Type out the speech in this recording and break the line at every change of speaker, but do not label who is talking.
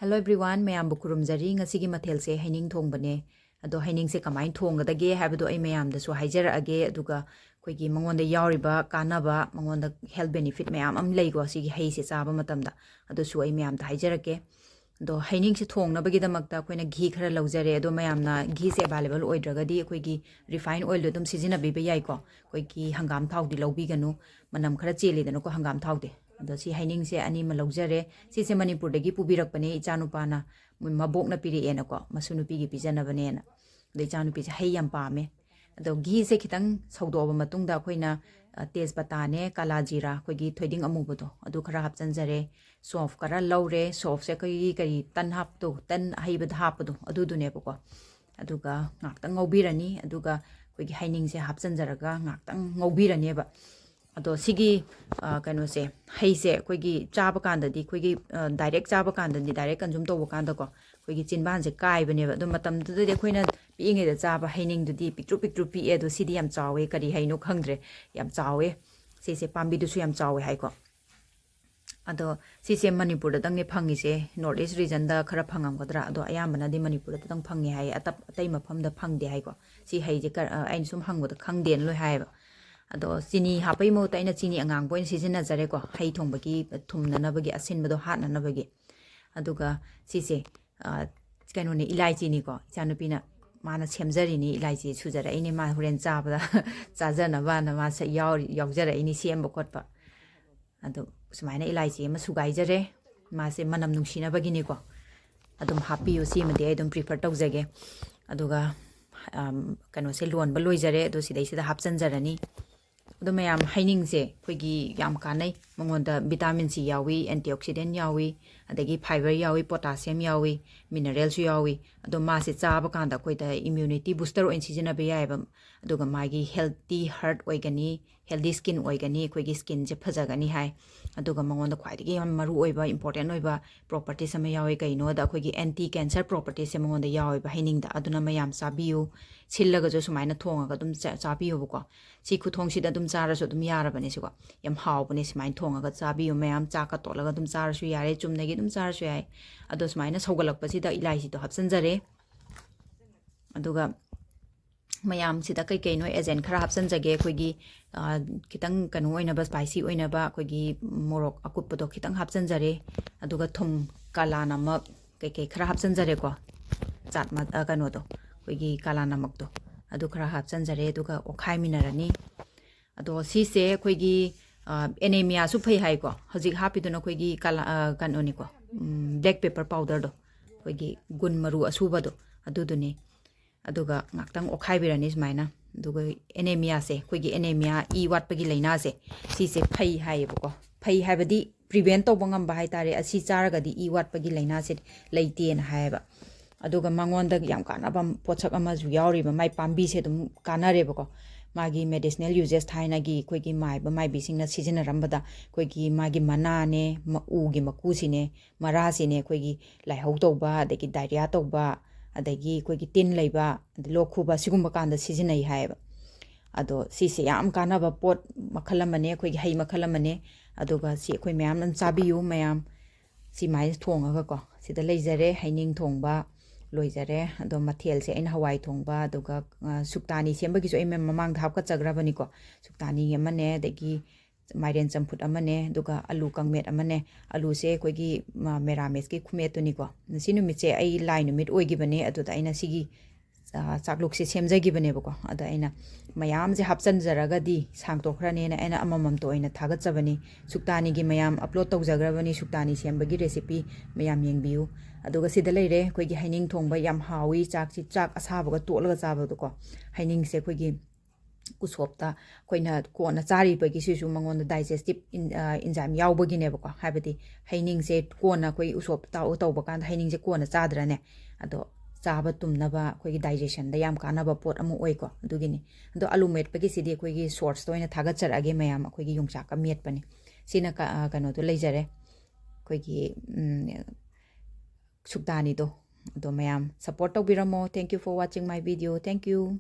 Hello everyone, mayam bukurumjari ngasigi mathelse haining thongbane ado haining se kamai thonggadage habado ai mayam da su haijarage aduga koigi mangonda yauriba kanaba mangonda health benefit mayam am leigo sigi hai se chaba matamda ado su ai mayam da haijarake ado haining se thongnabagi damakta koina ghee khara laujare ado mayam na ghee se available oidragadi koigi refined oil do dum sizina biba yai ko koigi hangam thawdi lobiganu manam khara cheli danu ko hangam thawde ado si haining se ani ma laujare si se manipur dagi pubirak pane ichanu pana mabok na piri ena ko masunu pigi pijana bane na de ichanu pi hai yam pame ado ghee se khitang saudo ba matung da khoina tej pata ne kala jira khoigi thoiding amu bodo adu khara hapchan jare soft kara laure soft se kai kai tan hap to tan hai ba hap do adu du ne ko aduga ngaktang ngobirani aduga khoigi haining se hapchan jaraga ngaktang ngobirani ba ado sigi kano se hai se koigi chaba kanda di koigi direct chaba kanda di direct consume to kanda ko koigi chinban se kai bane ba do matam du de khoina pinge da chaba haining du di picture pi e do sidi yam chawe kari haino khangdre yam chawe se pambi du su yam chawe hai ko ado se manipur da dang ne phangi se north east region da khara phangam gadra ado ayam bana di manipur da dang phangi hai atap atai mafam da phangde hai ko si hai je ain sum hangbo da khangden loi hai ba ado chini hapai mo taina chini angang point sizina jare ko hai thong bagi thumna na bagi asin bado hat na bagi aduga sise kaino ne ilaichi ni ko chanupi na mana semjari ni ilaichi sujara ini ma huren chabada chajana ba na ma sa yaujara ini sem bokotpa ado sumaina ilaichi ma sugai jare ma se manam nungsina bagi ni ko adum happy yo si made adum prefer tawjage aduga kano se lon ba loijare ado sidai sida hapchan jarani ado mayam haining se koigi yam kanai mangonda vitamin C yawi antioxidant yawi adagi fiber yawi potassium yawi minerals yawi ado ma se chaba kanda koida immunity booster oin sijina be yai bam aduga magi healthy heart oigani healthy skin oigani koigi skin je phajagani hai aduga mangonda khwaidagi yam maru oiba important oiba properties ama yawi kaino da koigi anti cancer properties se mangonda yawi ba haining da aduna mayam sabiu sillaga jo sumaina thonga dum chabiu ko si khuthong si da dum chara so dum yara bane siko yam haw bane sumain thonga ga chabiu mayam chaka tolaga dum chara su yare chumnagi dum chara su yai ado sumaina saugalak pasi da ilai si to hapsan jare aduga mayam sida kai kai no agent khara hapsan jage khoigi kitang kanu oina ba spicy oina ba khoigi morok akup do kitang hapsan jare aduga thum kala namak kai kai khara hapsan jare ko chat ma kanu do khoigi kala namak do adu khara hapsan jare aduga okhai minarani ado si se khoigi anemia su phai hai ko hojik hapi do na khoigi kala kanu ni ko black pepper powder do khoigi gun maru asuba do adu do ni aduga ngaktang okhai birani smaina aduga anemia se khoigi anemia e wat pagi laina se si se phai hai ko phai habadi prevent to bangam ba hai tare asi charaga di e wat pagi laina se leite na hai ba aduga mangonda yam kana bam pochak ama ju yauri ba mai pambi se dum kanare ba ko magi medicinal uses thaina gi khoigi mai ba mai bising na season rambada khoigi magi mana ne u gi maku sine mara sine khoigi lai hau to ba de ki diarrhea to ba adagi khoigi tin leiba lokhuba sigumba kanda seasonai haiba ado sisi yam kana ba pot makhalamane khoigi hai makhalamane aduga si khoi mayam nan chabiyu mayam si mai thonga ko sida leijare haining thongba loijare ado mathel se aina hawai thongba aduga suktani sembagi so em mamang dhap ka chagrabani ko suktani amane dagi mairen champut amane aduga alu kangmet amane alu se koigi merames ki khumet to ni ko sinu mi che ai line numit oigi bane aduda aina sigi chakluk se semjagi bane ko ada aina mayam je hapchan jaraga di sangto khrane na aina amamam to aina thagat chabani suktani gi mayam upload to jagrabani suktani sembagi recipe mayam yengbiu aduga sida leire koigi haining thongba yam hawi chak asabaga tolaga chabado ko haining se koigi usopta koina kona chari bagi sisu mangon digestive enzyme yaubagi ne ko habati haining se kona koi usop ta tawba kan haining se kona chadrane ado chaba tumnaba koi digestion da yam kanaba pot amu oi ko dugini ado alu met bagi sidi koi gi shorts toina thaga charage mayam koi gi yungcha ka met pani sina kano to leijare koi gi suktani do mayam support tawbiramo thank you for watching my video thank you